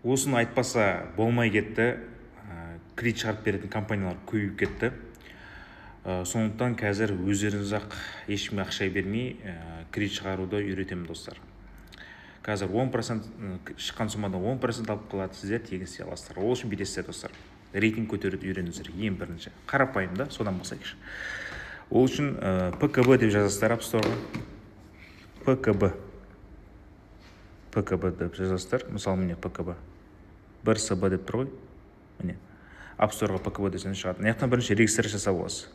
Осыны айтпаса болмай кетті. Кредит шығарып беретін компаниялар көбейіп кетті. Сондықтан қазір өздеріңіз-ақ ешкімге ақша бермей кредит шығаруды үйретемін достар. Қазір 10% шыққан суммадан 10% алып қалады, сіздер тегін істей аласыздар. Ол үшін бүйтесіздер достар. Рейтинг көтеруді үйреніңіздер ең бірінші. Қарапайым да, содан бастайықшы. Ол үшін ПКБ деп жазасыздар App Store-ға. ПКБ деп жазасыздар. Мысалы міне ПКБ. 1СБ деп тұр ғой. Міне. App Store-ға ПКБ десең шығады. Мына бірінші регистрация жасап аласыз.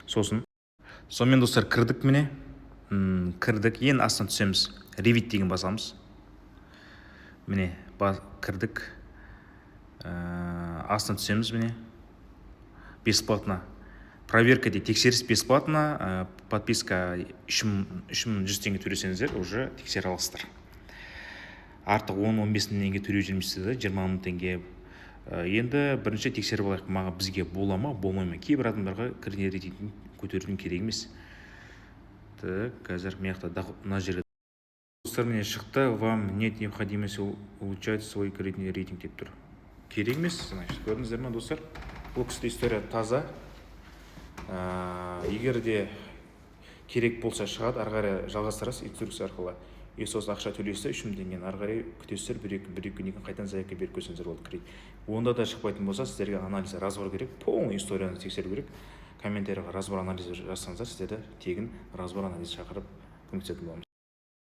Сосын. Сонымен достар кірдік міне. Кірдік. Ең астынан түсеміз. Revit деген басамыз. Міне кірдік. Астынан түсеміз міне. Бесплатно. Проверка де тексеріс бесплатно. Подписка 3100 теңге төлесеңіздер уже тексере аласыздар. Артық 10-15 теңге төлеу жүрмейсіздер, 20 мың теңге. Енді бірінші тексеріп алайық, маған бізге бола ма, болмай ма. Кейбір адамдарға кредит рейтингін көтерудің керек емес. Қазір мына жерде достар міне шықты, вам нет необходимости улучшать свой кредитный рейтинг деп тұр. Керек емес, значит, көрдіңіздер ме достар? Бұл кісі история таза. Егер де керек болса шығады, ары қарай жалғастырасыз инструкция арқылы. Сосын ақша төлейсіздер, 3000 теңгені ары қарай күтесіздер, бір-екі күннен қайтадан заявка беріп көрсеңіздер болды кредит. Онда да шықпайтын болса, сіздерге анализ разбор керек, полный историяны тексеру керек. Комментарийға разбор анализі жазсаңыздар, сіздерді тегін разбор анализі шақырып көмектесетін боламыз.